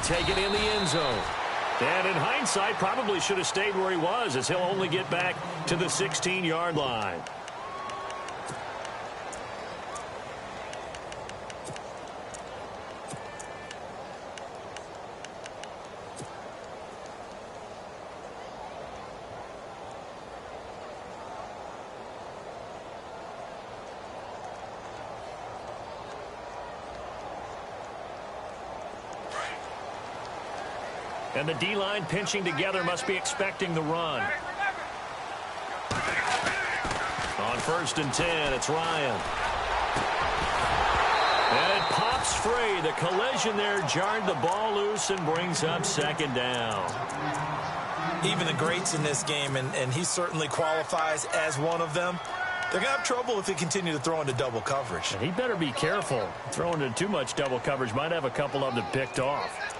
take it in the end zone. And in hindsight, probably should have stayed where he was, as he'll only get back to the 16-yard line. And the D-line pinching together must be expecting the run. On 1st and 10, it's Ryan. And it pops free. The collision there jarred the ball loose and brings up 2nd down. Even the greats in this game, and he certainly qualifies as one of them, they're going to have trouble if they continue to throw into double coverage. And he better be careful. Throwing into too much double coverage might have a couple of them picked off.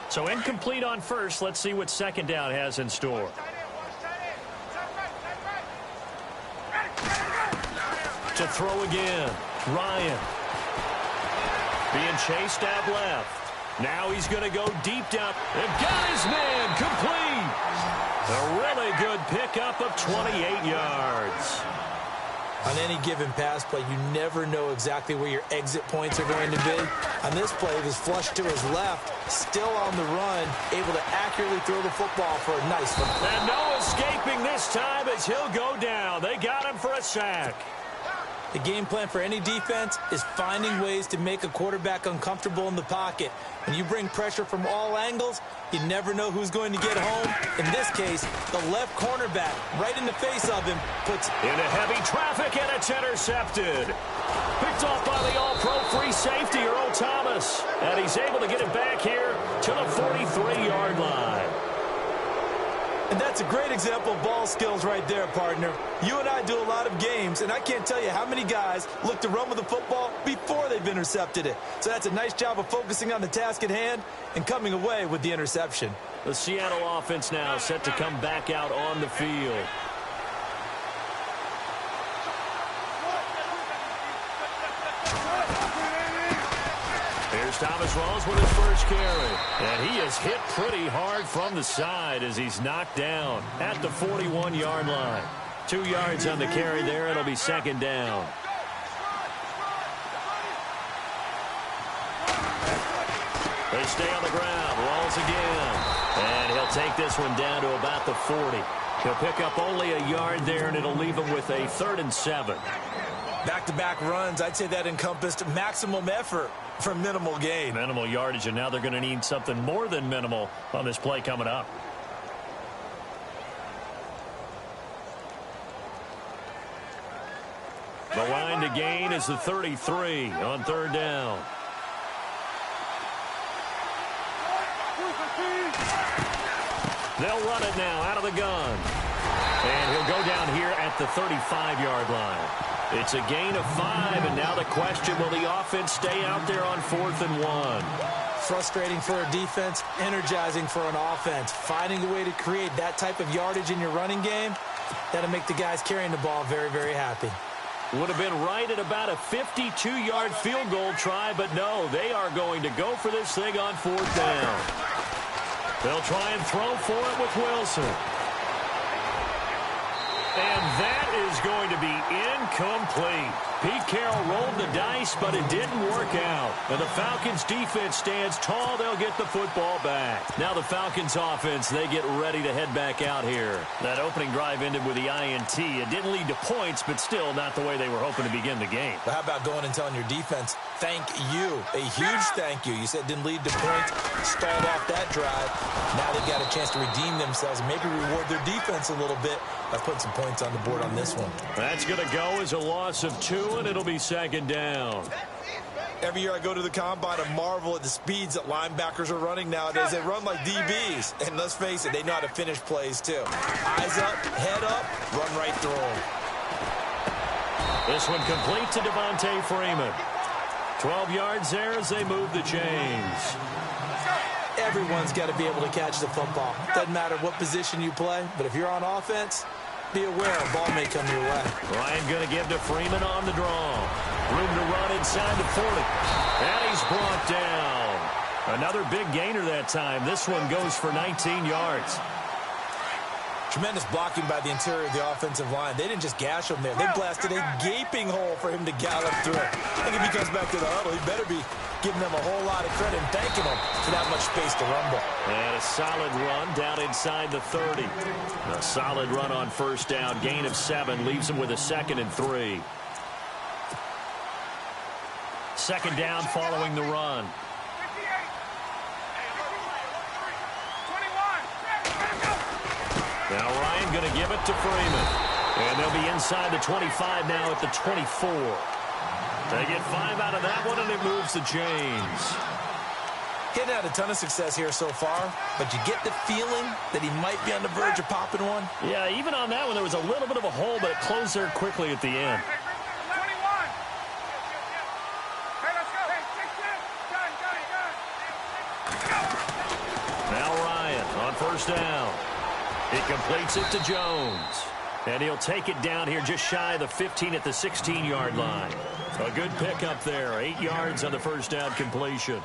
So incomplete on 1st. Let's see what 2nd down has in store. To throw again. Ryan. Being chased out left. Now he's going to go deep down. And got his man complete. A really good pickup of 28 yards. On any given pass play, you never know exactly where your exit points are going to be. On this play, it was flushed to his left, still on the run, able to accurately throw the football for a nice one. And no escaping this time as he'll go down. They got him for a sack. The game plan for any defense is finding ways to make a quarterback uncomfortable in the pocket. When you bring pressure from all angles, you never know who's going to get home. In this case, the left cornerback, right in the face of him, puts into heavy traffic, and it's intercepted. Picked off by the all-pro free safety, Earl Thomas. And he's able to get it back here to the 43-yard line. And that's a great example of ball skills right there, partner. You and I do a lot of games, and I can't tell you how many guys look to run with the football before they've intercepted it. So that's a nice job of focusing on the task at hand and coming away with the interception. The Seattle offense now set to come back out on the field. Here's Thomas Rawls with his first carry. And he is hit pretty hard from the side as he's knocked down at the 41-yard line. 2 yards on the carry there. It'll be 2nd down. They stay on the ground. Rawls again. And he'll take this one down to about the 40. He'll pick up only a yard there, and it'll leave him with a 3rd and 7. Back-to-back runs, I'd say that encompassed maximum effort for minimal gain. Minimal yardage, and now they're going to need something more than minimal on this play coming up. The line to gain is the 33 on 3rd down. They'll run it now out of the gun. And he'll go down here at the 35-yard line. It's a gain of 5, and now the question, will the offense stay out there on 4th and 1? Frustrating for a defense, energizing for an offense. Finding a way to create that type of yardage in your running game, that'll make the guys carrying the ball very, very happy. Would have been right at about a 52-yard field goal try, but no, they are going to go for this thing on 4th down. They'll try and throw for it with Wilson. And that is going to be incomplete. Pete Carroll rolled the dice, but it didn't work out. And the Falcons defense stands tall. They'll get the football back. Now the Falcons offense, they get ready to head back out here. That opening drive ended with the INT. It didn't lead to points, but still not the way they were hoping to begin the game. But how about going and telling your defense, thank you, a huge thank you. You said it didn't lead to points, stalled off that drive. Now they've got a chance to redeem themselves and maybe reward their defense a little bit by putting some points on the board on this one. That's going to go as a loss of 2, and it'll be 2nd down. Every year I go to the combine and marvel at the speeds that linebackers are running nowadays. They run like DBs. And let's face it, they know how to finish plays too. Eyes up, head up, run right through them. This one complete to Devontae Freeman. 12 yards there as they move the chains. Everyone's got to be able to catch the football. Doesn't matter what position you play, but if you're on offense, be aware a ball may come your way. Ryan going to give to Freeman on the draw. Room inside the 40. And he's brought down. Another big gainer that time. This one goes for 19 yards. Tremendous blocking by the interior of the offensive line. They didn't just gash him there. They blasted a gaping hole for him to gallop through. I think if he comes back to the huddle, he better be giving them a whole lot of credit and thanking them for that much space to rumble. And a solid run down inside the 30. A solid run on first down. Gain of 7 leaves him with a 2nd and 3. Second down following the run. Now Ryan going to give it to Freeman. And they'll be inside the 25 now at the 24. They get 5 out of that one, and it moves the chains. He hadn't had a ton of success here so far, but you get the feeling that he might be on the verge of popping one. Yeah, even on that one, there was a little bit of a hole, but it closed there quickly at the end. Now Ryan on first down. He completes it to Jones. And he'll take it down here just shy of the 15 at the 16-yard line. A good pickup there. 8 yards on the first down completion.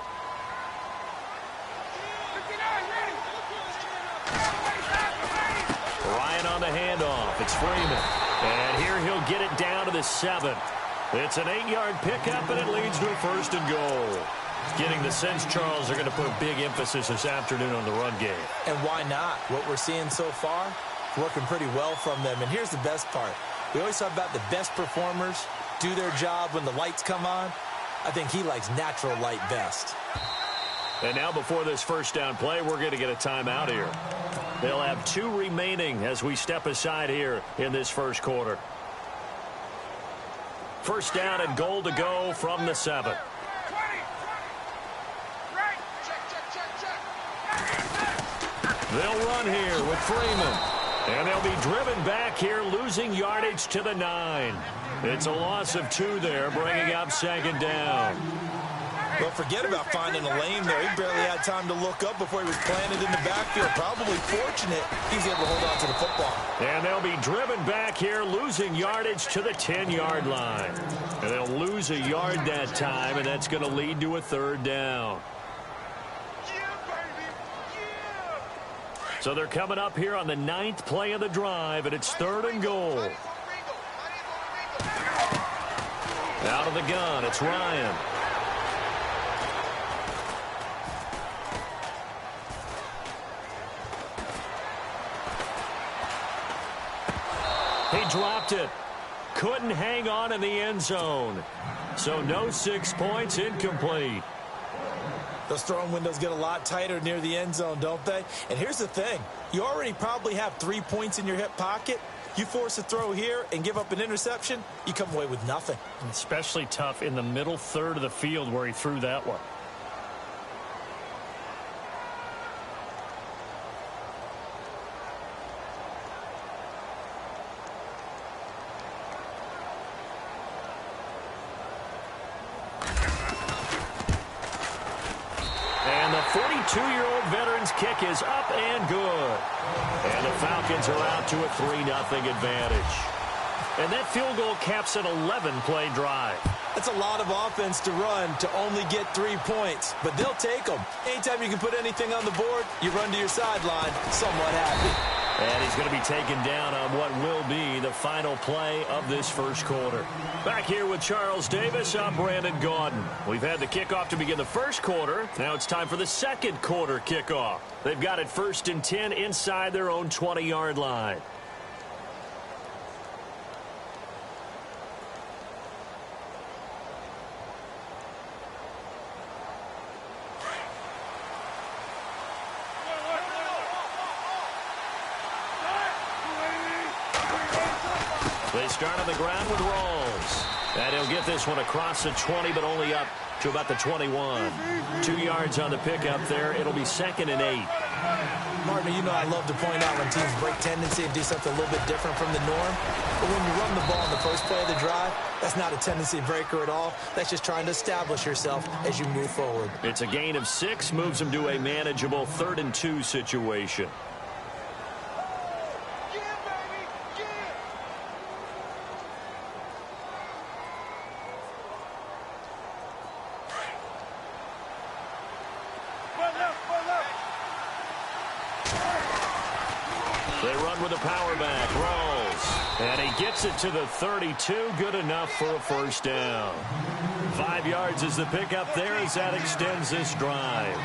Ryan on the handoff. It's Freeman. And here he'll get it down to the 7. It's an 8-yard pickup, and it leads to a 1st and goal. Getting the sense, Charles, they're going to put a big emphasis this afternoon on the run game. And why not? What we're seeing so far, working pretty well from them. And here's the best part. We always talk about the best performers do their job when the lights come on. I think he likes natural light best. And now before this first down play, we're going to get a timeout here. They'll have 2 remaining as we step aside here in this first quarter. First down and goal to go from the 7. They'll run here with Freeman. And they'll be driven back here, losing yardage to the 9. It's a loss of 2 there, bringing up 2nd down. Well, forget about finding a lane there. He barely had time to look up before he was planted in the backfield. Probably fortunate he's able to hold on to the football. And they'll be driven back here, losing yardage to the 10-yard line. And they'll lose a yard that time, and that's going to lead to a 3rd down. So they're coming up here on the 9th play of the drive, and it's 3rd and goal. Out of the gun, it's Ryan. He dropped it. Couldn't hang on in the end zone. So no 6 points, incomplete. Those throwing windows get a lot tighter near the end zone, don't they? And here's the thing. You already probably have 3 points in your hip pocket. You force a throw here and give up an interception, you come away with nothing. Especially tough in the middle third of the field where he threw that one. And the 42-year-old veteran's kick is up and good. And the Falcons are out to a 3-0 advantage. And that field goal caps an 11-play drive. That's a lot of offense to run to only get 3 points, but they'll take them. Anytime you can put anything on the board, you run to your sideline somewhat happy. And he's going to be taken down on what will be the final play of this first quarter. Back here with Charles Davis, I'm Brandon Gaudin. We've had the kickoff to begin the first quarter. Now it's time for the second quarter kickoff. They've got it 1st and 10 inside their own 20-yard line. They start on the ground with Rawls. And he'll get this one across the 20, but only up to about the 21. 2 yards on the pickup there. It'll be 2nd and 8. Martin, you know I love to point out when teams break tendency and do something a little bit different from the norm. But when you run the ball in the first play of the drive, that's not a tendency breaker at all. That's just trying to establish yourself as you move forward. It's a gain of 6, moves them to a manageable 3rd and 2 situation. They run with a power back. Rolls. And he gets it to the 32. Good enough for a first down. 5 yards is the pickup there as that extends this drive.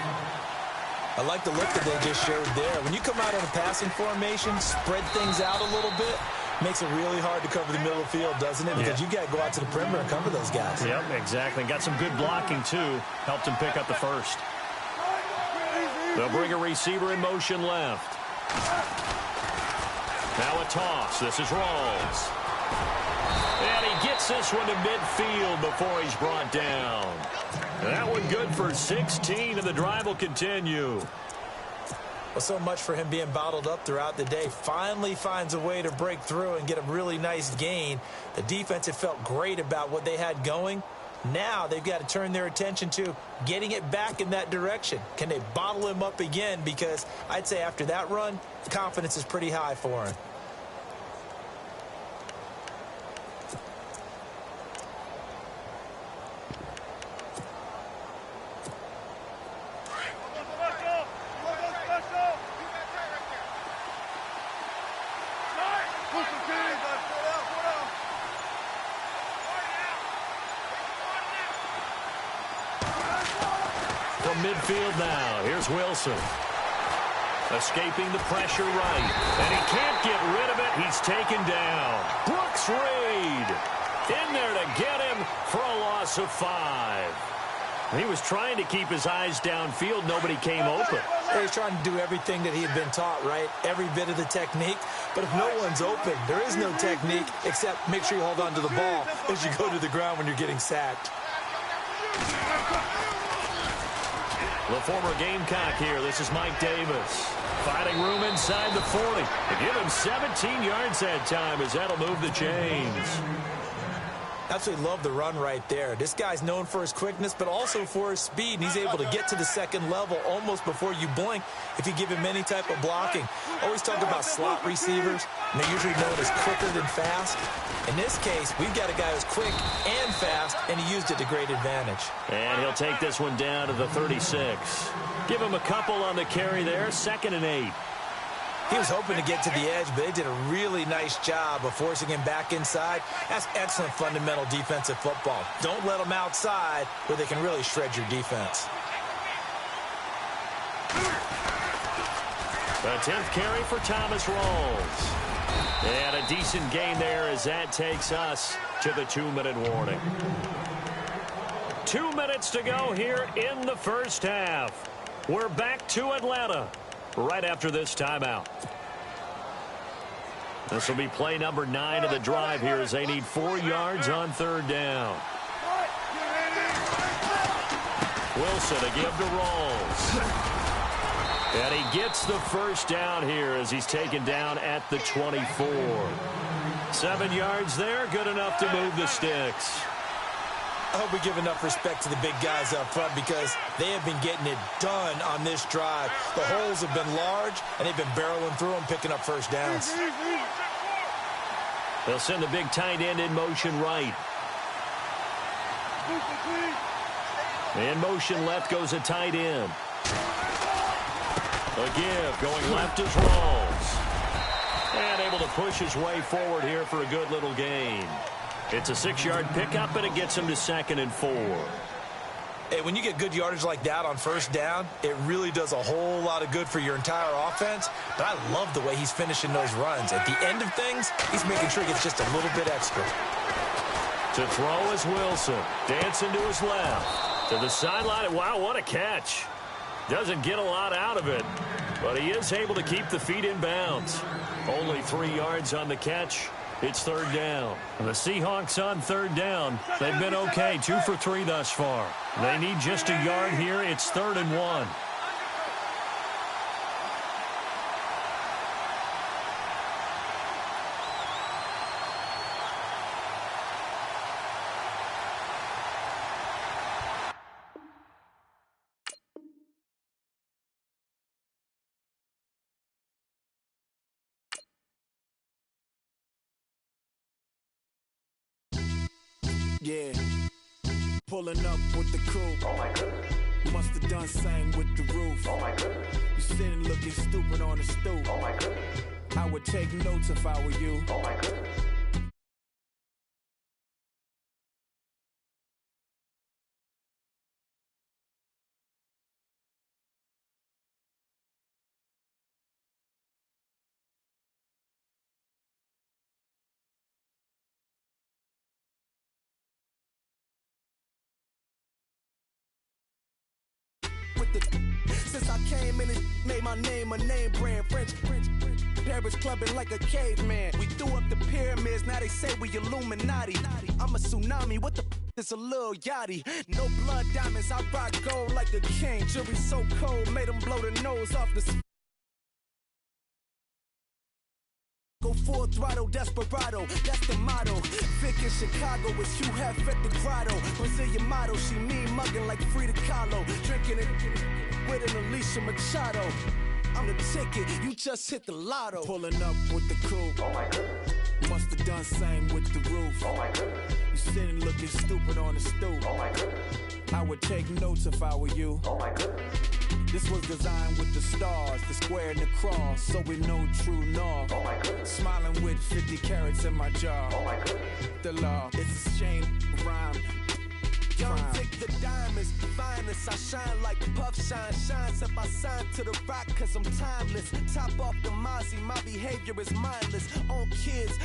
I like the look that they just showed there. When you come out in a passing formation, spread things out a little bit, makes it really hard to cover the middle of the field, doesn't it? Because you got to go out to the perimeter and cover those guys. Yep, exactly. Got some good blocking, too. Helped him pick up the first. They'll bring a receiver in motion left. Now a toss. This is Rawls. And he gets this one to midfield before he's brought down. That one good for 16, and the drive will continue. Well, so much for him being bottled up throughout the day. Finally finds a way to break through and get a really nice gain. The defense had felt great about what they had going. Now they've got to turn their attention to getting it back in that direction. Can they bottle him up again? Because I'd say after that run, confidence is pretty high for him. From midfield now, here's Wilson. Escaping the pressure right. And he can't get rid of it. He's taken down. Brooks Reed in there to get him for a loss of 5. He was trying to keep his eyes downfield. Nobody came open. He's trying to do everything that he had been taught, right? Every bit of the technique. But if no one's open, there is no technique except make sure you hold on to the ball as you go to the ground when you're getting sacked. The former Gamecock here. This is Mike Davis. Finding room inside the 40. They give him 17 yards that time as that'll move the chains. Absolutely love the run right there. This guy's known for his quickness, but also for his speed. And he's able to get to the second level almost before you blink if you give him any type of blocking. Always talk about slot receivers, and they're usually known as quicker than fast. In this case, we've got a guy who's quick and fast, and he used it to great advantage. And he'll take this one down to the 36. Give him a couple on the carry there. 2nd and 8. He was hoping to get to the edge, but they did a really nice job of forcing him back inside. That's excellent fundamental defensive football. Don't let them outside where they can really shred your defense. The 10th carry for Thomas Rawls. And a decent gain there as that takes us to the 2-minute warning. 2 minutes to go here in the first half. We're back to Atlanta right after this timeout. This will be play number 9 of the drive here as they need 4 yards on 3rd down. Wilson to give to Rawls. And he gets the first down here as he's taken down at the 24. 7 yards there, good enough to move the sticks. I hope we give enough respect to the big guys up front because they have been getting it done on this drive. The holes have been large, and they've been barreling through them, picking up first downs. They'll send the big tight end in motion right. In motion left goes a tight end. A give going left is Rawls. And able to push his way forward here for a good little gain. It's a 6-yard pickup, and it gets him to 2nd and 4. Hey, when you get good yardage like that on first down, it really does a whole lot of good for your entire offense. But I love the way he's finishing those runs. At the end of things, he's making sure he gets just a little bit extra. To throw is Wilson. Dancing to his left. To the sideline. Wow, what a catch. Doesn't get a lot out of it, but he is able to keep the feet in bounds. Only 3 yards on the catch. It's 3rd down. And the Seahawks on 3rd down. They've been okay, 2 for 3 thus far. They need just a yard here. It's 3rd and 1. Yeah, pulling up with the crew. Oh my goodness. Must have done same with the roof. Oh my goodness. You sitting looking stupid on the stoop. Oh my goodness. I would take notes if I were you. Oh my goodness. Since I came in and made my name a name brand. French Paris clubbing like a caveman. We threw up the pyramids, now they say we Illuminati. I'm a tsunami, what the is a little yachty. No blood diamonds, I rock gold like a king. Jury so cold, made them blow the nose off the go full throttle, desperado, that's the motto. Vic in Chicago is Hugh Hef at the grotto. Brazilian model, she mean mugging like Frida Kahlo. Drinking it with an Alicia Machado. I'm the ticket, you just hit the lotto. Pulling up with the coupe. Oh my goodness. Must have done same with the roof. Oh my goodness. You sitting looking stupid on the stoop. Oh my goodness. I would take notes if I were you. Oh my goodness. This was designed with the stars, the square and the cross, so we know true north. Oh my goodness. Smiling with 50 carats in my jaw. Oh my goodness. The law, it's a shame, rhyme. Young Vic, the diamonds, finest. I shine like puff shine, shines up. I sign to the rock cause I'm timeless. Top off the Mozzie, my behavior is mindless. On kids,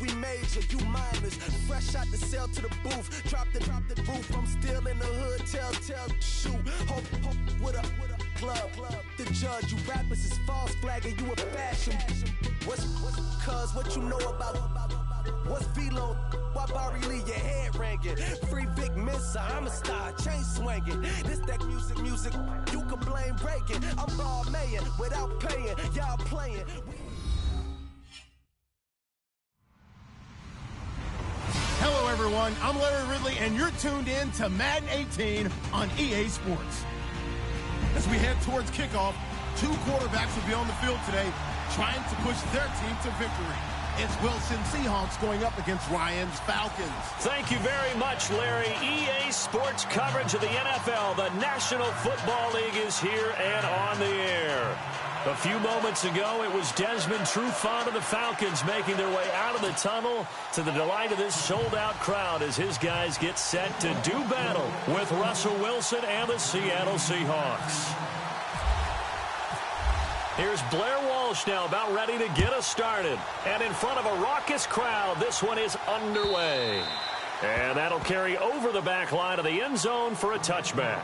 we major, you mindless. Fresh out the cell to the booth, drop the roof. I'm still in the hood, tell, shoot. Hope with a club. The judge, you rappers is false flagging, you a fashion. What's cuz, what you know about? What's Velo? Why Barry Lee, your head ringing? Free Vic Mensa, I'm a star, chain swinging. This that music, you can blame Reagan. I'm ball mayor without paying, y'all playing. Hello, everyone. I'm Larry Ridley, and you're tuned in to Madden 18 on EA Sports. As we head towards kickoff, two quarterbacks will be on the field today trying to push their team to victory. It's Wilson Seahawks going up against Ryan's Falcons. Thank you very much, Larry. EA Sports coverage of the NFL. The National Football League is here and on the air. A few moments ago, it was Desmond Trufant of the Falcons making their way out of the tunnel to the delight of this sold-out crowd as his guys get set to do battle with Russell Wilson and the Seattle Seahawks. Here's Blair Walsh now about ready to get us started. And in front of a raucous crowd, this one is underway. And that'll carry over the back line of the end zone for a touchback.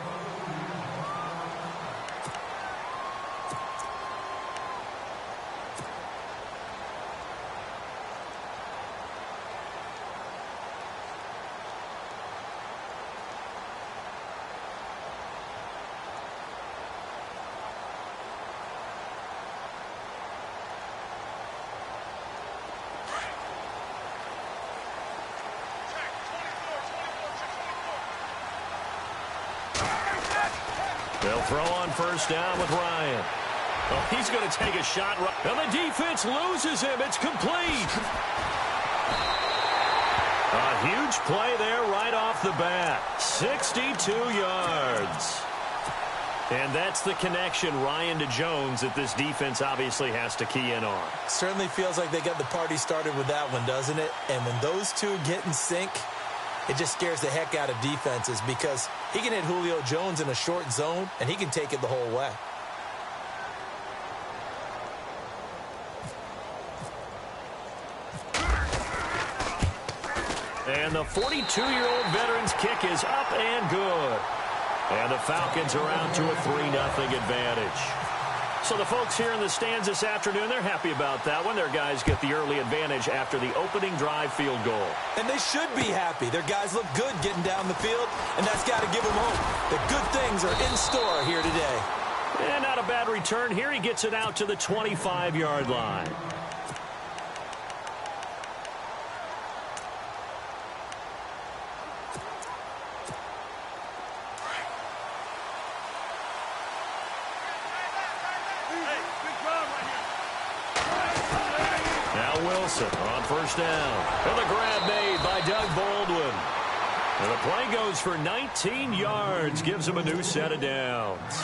They'll throw on first down with Ryan. Oh, he's going to take a shot. And the defense loses him. It's complete. A huge play there right off the bat. 62 yards. And that's the connection, Ryan to Jones, that this defense obviously has to key in on. Certainly feels like they got the party started with that one, doesn't it? And when those two get in sync, it just scares the heck out of defenses because he can hit Julio Jones in a short zone, and he can take it the whole way. And the 42-year-old veteran's kick is up and good. And the Falcons are out to a 3-0 advantage. So the folks here in the stands this afternoon, they're happy about that one. Their guys get the early advantage after the opening drive field goal. And they should be happy. Their guys look good getting down the field, and that's got to give them hope that good things are in store here today. And not a bad return here. He gets it out to the 25-yard line. Wilson on first down. And the grab made by Doug Baldwin. And the play goes for 19 yards, gives him a new set of downs.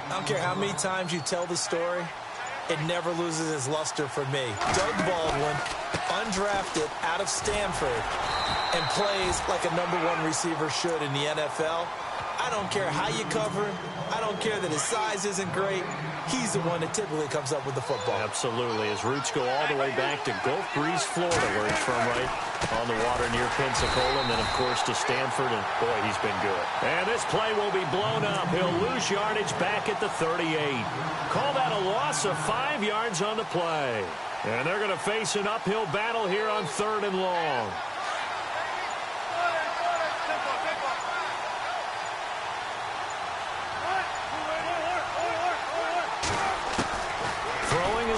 I don't care how many times you tell the story, it never loses its luster for me. Doug Baldwin, undrafted out of Stanford, and plays like a #1 receiver should in the NFL. I don't care how you cover him. I don't care that his size isn't great. He's the one that typically comes up with the football. Absolutely. His roots go all the way back to Gulf Breeze, Florida, where he's from, right on the water near Pensacola, and then, of course, to Stanford, and, boy, he's been good. And this play will be blown up. He'll lose yardage back at the 38. Call that a loss of 5 yards on the play. And they're going to face an uphill battle here on 3rd and long.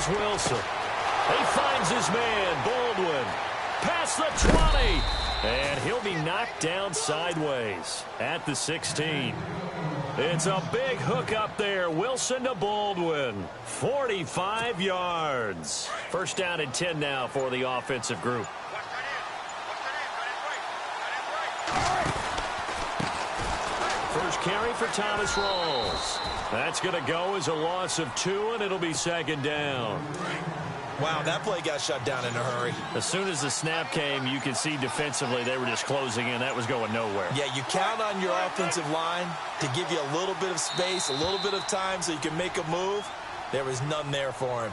Wilson. He finds his man, Baldwin. Past the 20. And he'll be knocked down sideways at the 16. It's a big hook up there. Wilson to Baldwin. 45 yards. First down and 10 now for the offensive group. First carry for Thomas Rawls. That's going to go as a loss of 2, and it'll be 2nd down. Wow, that play got shut down in a hurry. As soon as the snap came, you could see defensively they were just closing in. That was going nowhere. Yeah, you count on your offensive line to give you a little bit of space, a little bit of time so you can make a move. There was none there for him.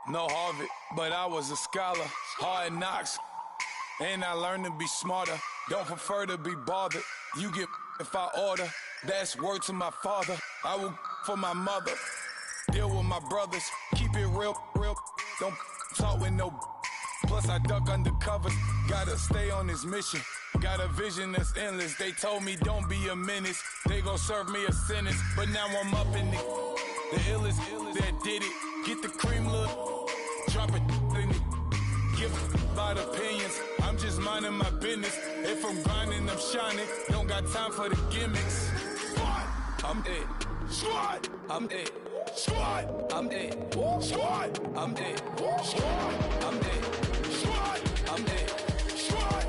No Harvard, but I was a scholar. Hard knocks, and I learned to be smarter. Don't prefer to be bothered. You get if I order. That's word to my father. I will for my mother. Deal with my brothers. Keep it real, real. Don't talk with no. Plus I duck undercover. Gotta stay on this mission. Got a vision that's endless. They told me don't be a menace. They gon' serve me a sentence. But now I'm up in the illest that did it. Get the cream look. Drop it in it. Give about opinions. I'm just minding my business. If I'm grinding, I'm shining. Don't got time for the gimmicks. Squad, I'm it. Squad, I'm it. Squad, I'm it. Squad, I'm it. Squad, I'm it. Squad, I'm it. Squad.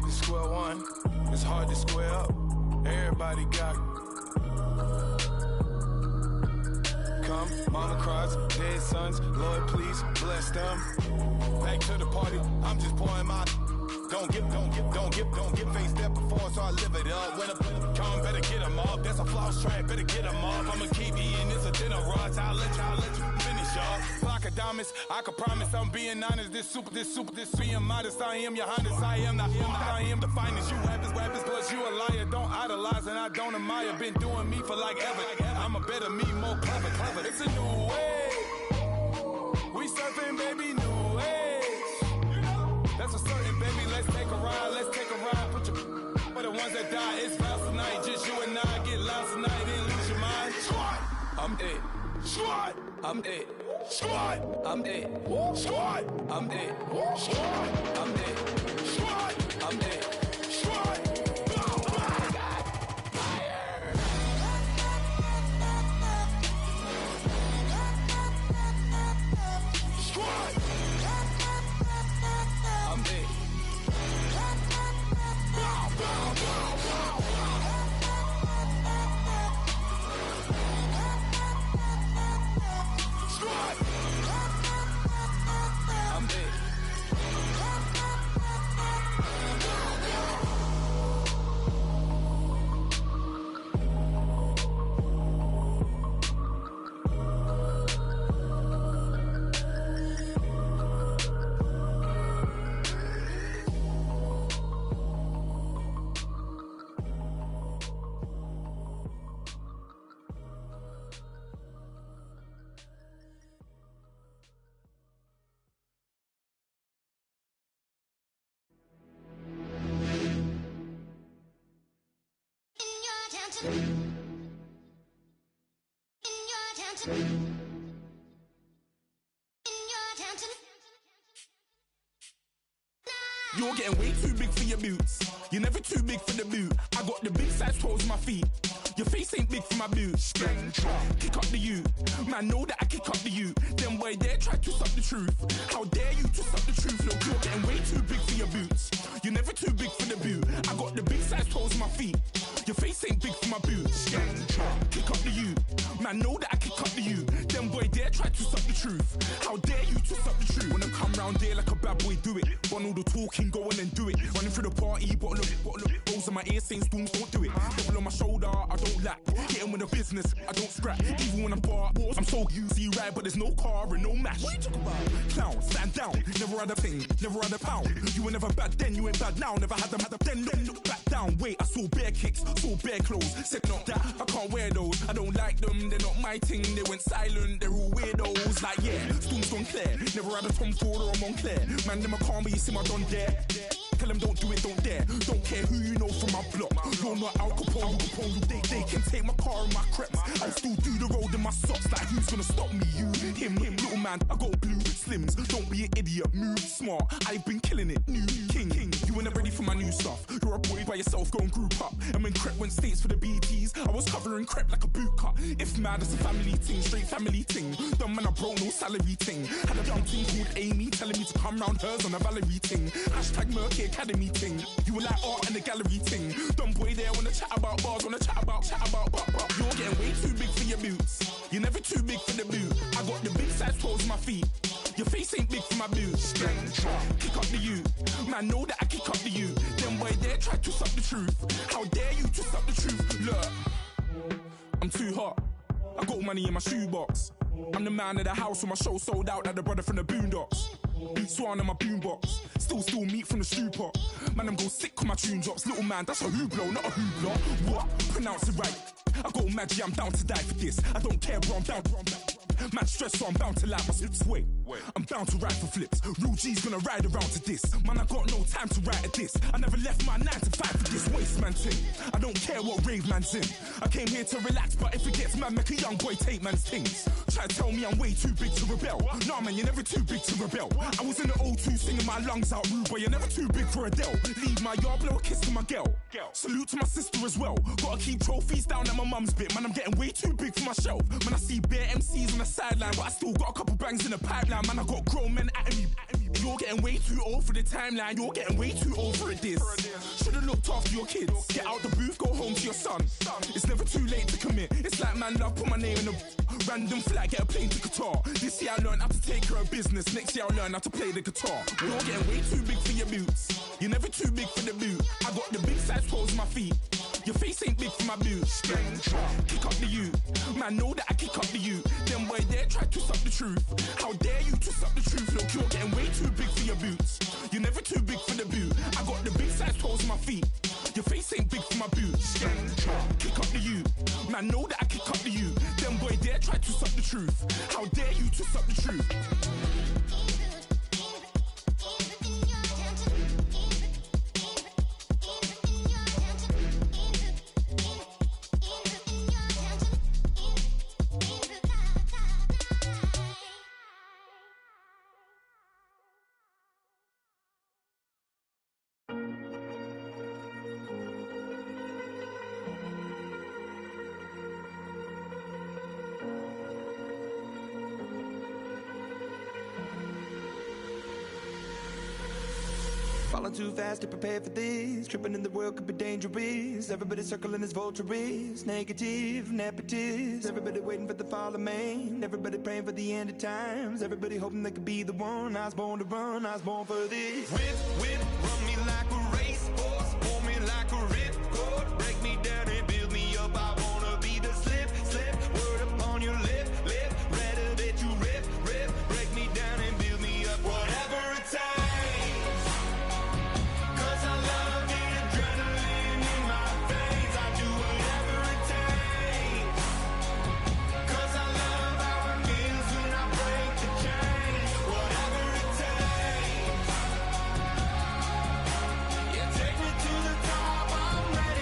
Square one, it's hard to square up. Everybody got come, mama cries, dead sons. Lord, please bless them. Back to the party, I'm just pouring my. Don't get face that before, so I live it up. When I come, better get them up. That's a floss track, better get them up. I'ma keep eating this a dinner rush. I'll let you finish up. Flock of diamonds, I can promise I'm being honest. This being modest. I am your highness, I am not him. I am the finest. You rappers, plus you a liar. Don't idolize and I don't admire. Been doing me for like ever. I'm a better me, more clever. It's a new way. We surfing, baby, new age. That's a certain, baby. Let's take a ride. Put your for the ones that die. It's vows tonight. Just you and I get lost tonight and lose your mind. Squad, I'm it. Squad, I'm it. Squad, I'm it. Squad, I'm it. Squad, I'm it. Squad, I'm it. Squad. You're getting way too big for your boots. You're never too big for the boot. I got the big size toes on my feet. Your face ain't big for my boots. Kick up the you. Man, know that I kick up the you. Them boy there try to suck the truth. How dare you to suck the truth? Look, you're getting way too big for your boots. You're never too big for the boot. I got the big size toes on my feet. Your face ain't big for my boots. Kick up the you. Man, know that I kick up the you. Them boy there try to suck the truth. How dare you to suck the truth? When I come round there like a bad boy, do it. Want all the talking, go on and do it. Running through the party, bottle up. Rolls on my ear saying storms, don't do it. Double on my shoulder, I don't lack. Getting with the business, I don't scrap. Even when I'm bar, I'm so easy right, but there's no car and no match. What you talking about? Clown, stand down. Never had a thing, never had a pound. You were never bad then, you ain't bad now. Never had them, then look back down. Wait, I saw bare kicks, saw bare clothes. Said not that, I can't wear those. I don't like them, they're not my thing. They went silent, they're all weirdos. Like yeah, storms gone clear. Never had a Tom Ford or a Montclair. Man, them I can't, but you see my done there. Tell them don't do it, don't dare. Don't care who you know from my block. You're not Al Capone, they can take my car and my creps. I'll still do the road in my socks. Like who's gonna stop me? You, him, little man. I got blue slims. Don't be an idiot, move smart. I've been killing it, new king. You ain't ready for my new stuff. You're a boy by yourself, go and group up. And when Crep went states for the BTs, I was covering Crep like a boot cut. If mad, it's a family thing, straight family thing. Dumb man, I broke no salary thing. Had a young thing called Amy telling me to come round hers on a Valerie thing. Hashtag Murky Academy thing. You were like art and the gallery thing. Dumb boy there wanna chat about bars, wanna chat about. You're getting way too big for your boots. You're never too big for the boot. I got the big size toes on my feet. Your face ain't big for my boots. Kick up the you. Man, know that I kick up the you. Them boy there try to suck the truth. How dare you to suck the truth? Look, I'm too hot. I got money in my shoebox. I'm the man of the house when my show sold out like the brother from the Boondocks. Beat Swan in my boombox. Still meat from the stew pot. Man, I'm go sick when my tune drops. Little man, that's a hooplo, not a hoopla. What? Pronounce it right. I go Maggie, I'm down to die for this. I don't care, bro, I'm down. Man stressed, so I'm bound to like my slips. Wait, I'm bound to ride for flips. Real G's gonna ride around to this. Man, I got no time to write at this. I never left my 9 to 5 for this waste man thing. I don't care what rave man's in. I came here to relax, but if it gets mad, make a young boy take man's things. Try to tell me I'm way too big to rebel. Nah, man, you're never too big to rebel. I was in the O2 singing my lungs out, rude, but you're never too big for Adele. Leave my yard, blow a kiss to my girl. Salute to my sister as well. Gotta keep trophies down at my mum's bit. Man, I'm getting way too big for my shelf. Man, I see bare MCs on the sideline, but I still got a couple bangs in the pipeline. Man, I got grown men at me. You're getting way too old for the timeline. You're getting way too old for a diss. Should've looked after your kids. Get out the booth, go home to your son. It's never too late to commit. It's like man, love, put my name in a random flag, get a plane to Qatar. This year I learned how to take care of business. Next year I'll learn how to play the guitar. You're getting way too big for your boots. You're never too big for the boot. I got the big size toes on my feet. Your face ain't big for my boots. Kick up the you. Man, know that I kick up the you. Them boy there try to suck the truth. How dare you to suck the truth? Look, you're getting way too big for your boots. You're never too big for the boot. I got the big size toes on my feet. Your face ain't big for my boots. Kick up the you. Man, know that I kick up the you. Them boy there try to suck the truth. How dare you to suck the truth? Falling too fast to prepare for this. Tripping in the world could be dangerous. Everybody circling as vultures. Negative, nepotist. Everybody waiting for the fall of man. Everybody praying for the end of times. Everybody hoping they could be the one. I was born to run, I was born for this. Whip, run me like a racehorse. Pull me like a ripcord. Break me down and build me up. I wanna be the slip. Word upon your lip. Rather that you rip. Break me down and build me up. Whatever it takes. Take me to the top, I'm ready.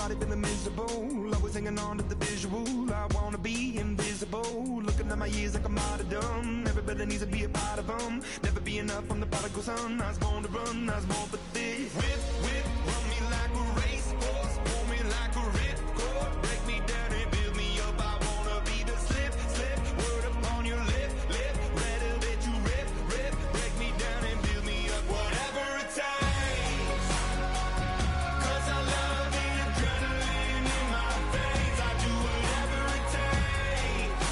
somebody feeling miserable. Always hanging on to the visual. I wanna be invisible. Looking at my years like I'm out of dumb. Everybody needs to be a part of them. Never be enough from the prodigal son. I was born to run, I was born for this. Whip, whip, run me like a racehorse. Pull me like a ripcord. Break me down and build me up. I wanna be the slip, slip. Word upon your lip, lip. Rather that you rip, rip. Break me down and build me up. Whatever it takes. 'Cause I love the adrenaline in my veins. I do whatever it takes.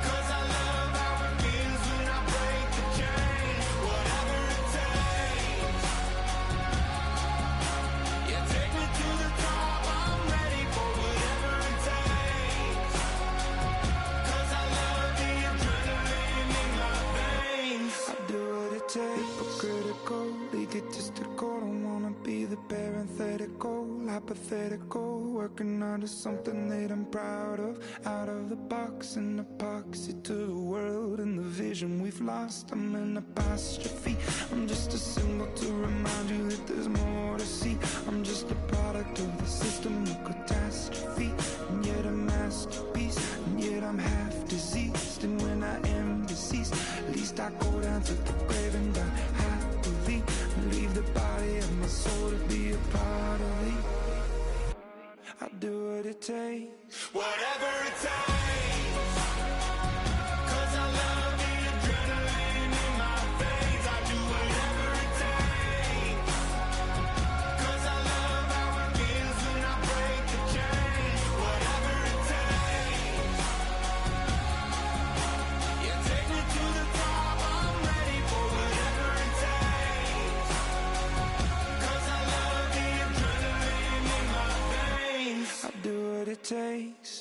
'Cause I love how it feels when I break the chain. Whatever it takes. Yeah, take me to the top. I'm ready for whatever it takes. 'Cause I love the adrenaline in my veins. I do what it takes. Critical, egotistical. Don't wanna be the parenthetical, hypothetical. Working out of something that I'm proud of. Out of the box, an epoxy to the world and the vision we've lost. I'm an apostrophe. I'm just a symbol to remind you that there's more to see. I'm just a product of the system of catastrophe. And yet a masterpiece. And yet I'm half diseased. And when I am deceased, at least I go down to the grave and die happily. And leave the body of my soul to be a part of me. I do what it takes. Whatever it takes. 'Cause I love the adrenaline in my veins. I do whatever it takes. 'Cause I love how it feels when I break the chain. Whatever it takes. Yeah, take me to the top. I'm ready for whatever it takes. 'Cause I love the adrenaline in my veins. I do what it takes.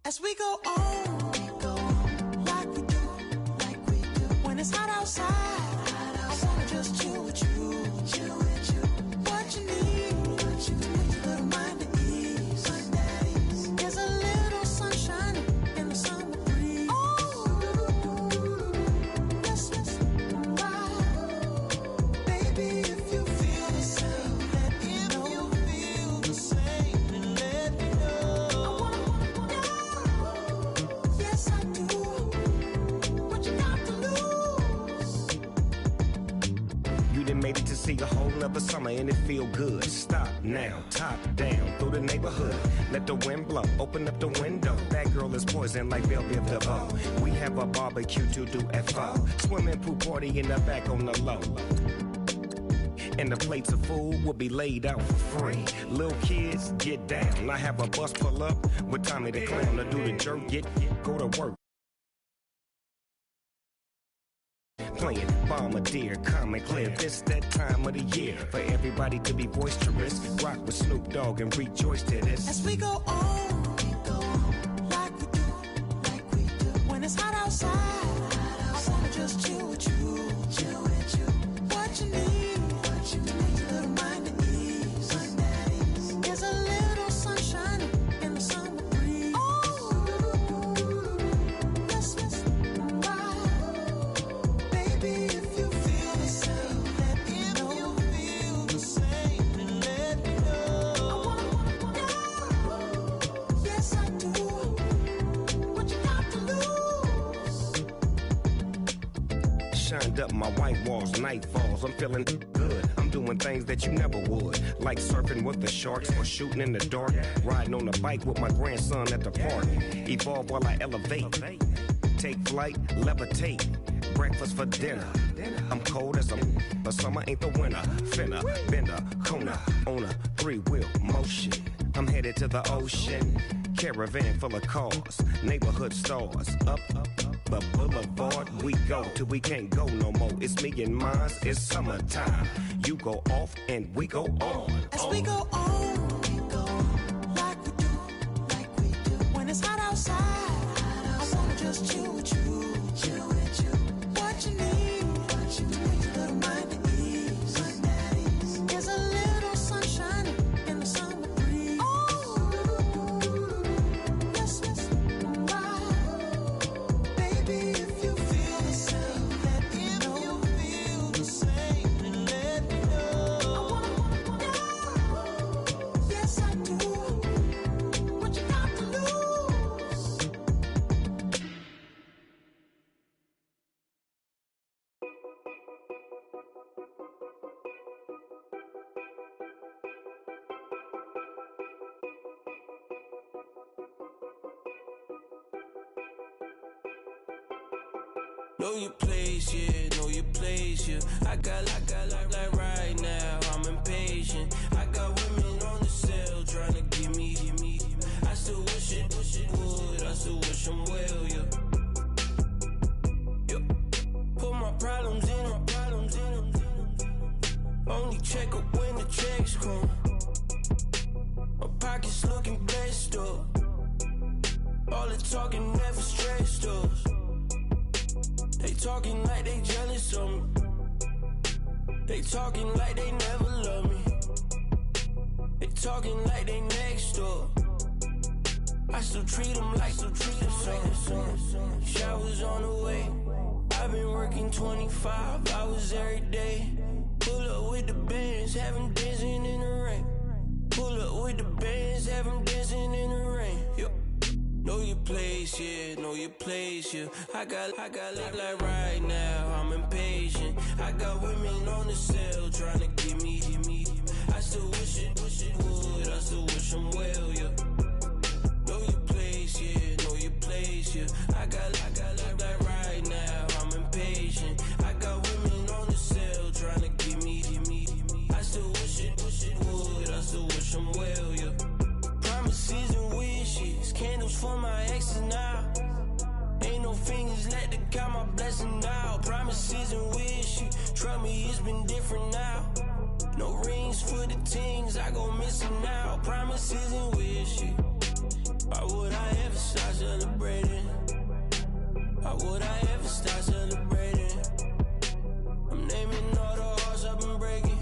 As we go on, like we do, when it's hot outside, I wanna just chill with you, what you need, little mind at ease, there's a little sunshine in the summer breeze, yes, baby, if you feel the same, let me know, and let me know, yes I do, what you got to lose. You done made it to see a whole nother summer and it feel good. Stop now, top down through the neighborhood. Let the wind blow, open up the window. That girl is poison like Velvet DeVoe. We have a barbecue to do at 4. Swimming pool party in the back on the low. And the plates of food will be laid out for free. Little kids, get down. I have a bus pull up with Tommy the Clown to do the jerk, go to work. Playing Bombardier, calm and clear. This that time of the year for everybody to be boisterous. Rock with Snoop Dogg and rejoice to this. As we go on, like we do, when it's hot outside, I wanna just chill with you, what you need, little mind at ease, there's a little sunshine in the summer breeze, yes, baby, if you feel the same, let me know, and let me know, yes I do, what you got to lose. Shined up my white walls, night falls. I'm feeling good. I'm doing things that you never would, like surfing with the sharks or shooting in the dark. Riding on a bike with my grandson at the park. Evolve while I elevate. Take flight, levitate. Breakfast for dinner. I'm cold as but summer ain't the winter. Finna, bender, Kona, on a 3-wheel motion. I'm headed to the ocean. Caravan full of cars, neighborhood stars. Up the boulevard we go till we can't go no more. It's me and mine, it's summertime. You go off and we go on. As we go on, like we do, when it's hot outside, I wanna just chill with you, what you need, little mind at ease, there's a little sunshine in the summer breeze, yes, Know your place, yeah, know your place, yeah. I got like right now, I'm impatient. I got women on the cell trying to give me. I still wish it would, I still wish them well, yeah. Put my problems in them. Only check up when the checks come. My pockets looking blessed up. All the talking never stressed us. They talking like they jealous of me. They talking like they never love me. They talking like they next door. I still treat them like son. Showers on the way. I've been working 25 hours every day. Pull up with the bands, have them dancing in the rain. Pull up with the bands, have them dancing in the rain. Yo. Know your place, yeah, know your place, yeah. I got like right now, I'm impatient. I got women on the cell trying to give me. I still wish it would, I still wish them well, yeah. Know your place, yeah, know your place, yeah. I got like right now, I'm impatient. I got women on the cell trying to give me. I still wish it would, I still wish them well, yeah. Promises and wishes, candles for my exes now. Ain't no fingers left to count my blessing now. Promises and wishes, trust me, it's been different now. No rings for the things I go missing now. Promises and wishes. Why would I ever start celebrating? Why would I ever start celebrating? I'm naming all the hearts I've been breaking.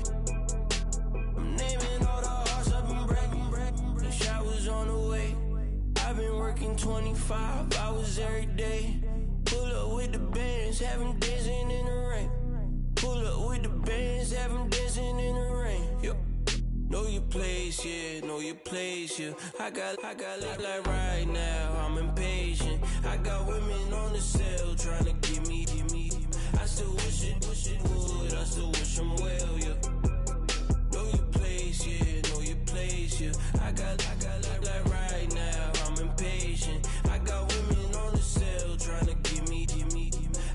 I'm naming all the hearts I've been breaking. The showers on the way. I've been working 25 hours every day. Pull up with the bands, have them dancing in the rain. Pull up with the bands, have them dancing in the rain. Yo. Know your place, yeah, know your place, yeah. I got like right now, I'm impatient. I got women on the cell trying to give me. I still wish it would, I still wish them well, yeah. Know your place, yeah, know your place, yeah. I got like right now, I'm impatient. I got women on the cell trying to give me.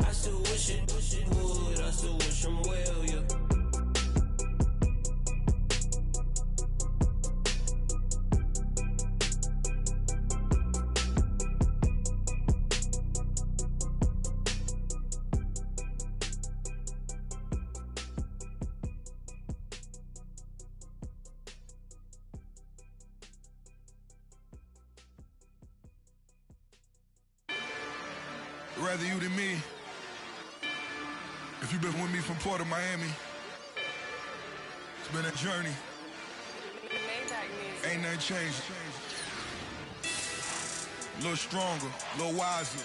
I still wish it would, I still wish them well, yeah. Rather you than me. If you've been with me from Port of Miami, it's been a journey. Ain't nothing changed. A little stronger, a little wiser.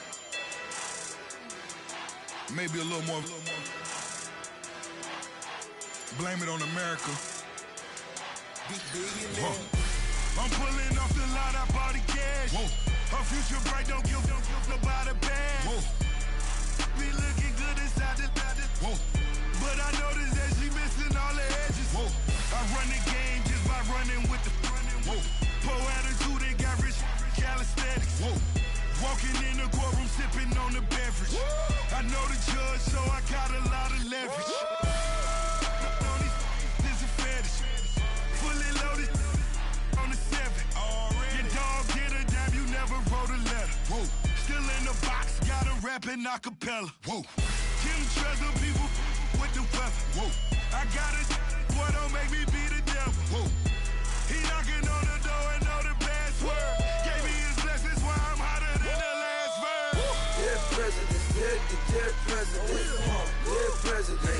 Maybe a little more. Blame it on America. I'm pulling off the lot, I bought the cash. Whoa. Her future bright, don't give nobody bad. Whoa. Be looking good inside the whoa. But I noticed that she missing all the edges. Whoa. I run the game just by running with the whoa. Poor attitude, they got rich calisthenics. Whoa. Walking in the courtroom, sipping on the beverage. Whoa. I know the judge, so I got a lot of leverage. This is a fetish. Fully loaded on the 7. Your dog get a dime, you never wrote a letter. Whoa. Still in the box, got a rapping acapella. Whoa. Kim Treasure, people with the weapon. Whoa. I got it, boy, don't make me be the devil. Whoa. He knocking on the door and know the password. Gave me his blessings, why I'm hotter than the last verse. Dead president, dead president. Dead president,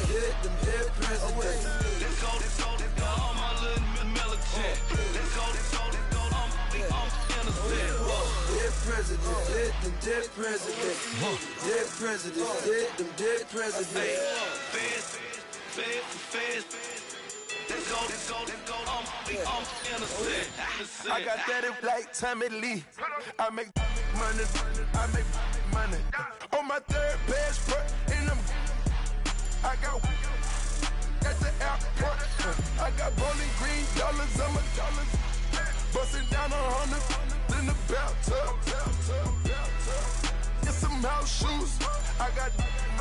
dead president. Let's go, on my little military. Let's go, I'm innocent. Dead president, dead president. Dead president, dead president. Feds. Let's go, I'm innocent. I got that in like Tommy Lee. I make money. On my third passport, and I got at the airport. I got bowling green dollars on my dollars. Busting down 100 in the bathtub. Get some house shoes. I got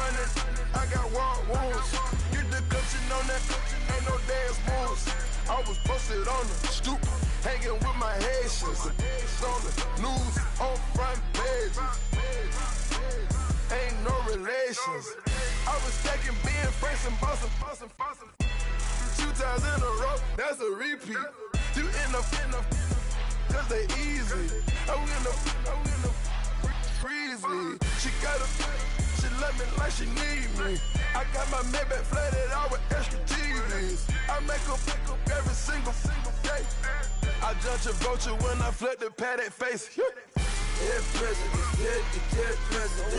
money, I got wild wounds. Get the cushion on that, ain't no dance moves. I was posted on the stoop, hanging with my Haitians. On the news, on front pages. Ain't no relations. I was stacking being fresh and bustin'. 2 times in a row, that's a repeat. You in the cause they easy. I'm in the breezy. She love me like she need me. I got my Maybach flooded out with extra TVs. I make her pick up every single day. I judge a vulture when I flip the paddock face. Dead president, dead president,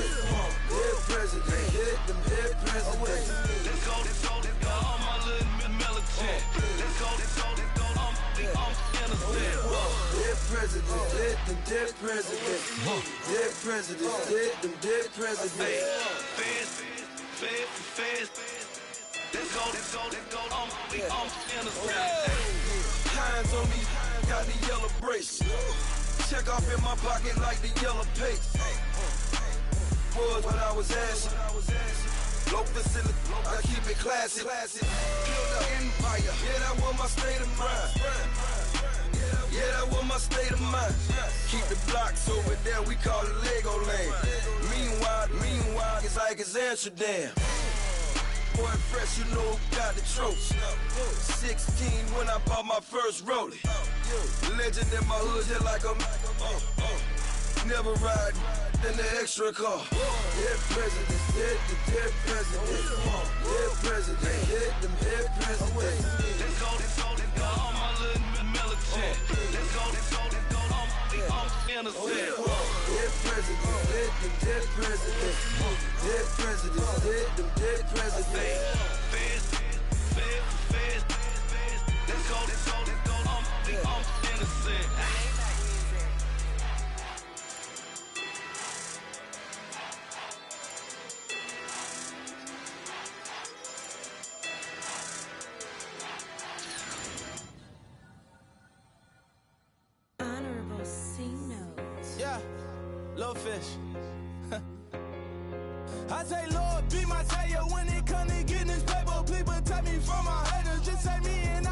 dead president, hit them dead presidents. Let's go, all my little militant. Let's go, I'm innocent. Dead president, hit them dead presidents. Dead president, hit them dead presidents. Fast. Let's go, I'm innocent. Hands on me, got the yellow brace. Check off in my pocket like the yellow paste. Was when I was asking. Low facility, I keep it classy. Build an empire, yeah, that was my state of mind. Yeah, that was my state of mind. Keep the blocks over there, we call it Lego land. Meanwhile, it's like it's Amsterdam. Boy, fresh, you know who got the trophy. 16 when I bought my first rollie. Legend in my hood, just like a never ride in the extra car. Dead presidents, dead presidents. Dead president, hit them dead presidents. Let's go, all my little militant. Let's go, I'm innocent. Dead presidents, hit them dead presidents. Dead presidents, hit them dead presidents. Fast. Let's go, I'm innocent. Honorable C notes. Yeah, little fish. I say, Lord, be my savior when it comes to getting this paper. Please protect me from my haters. Just say me and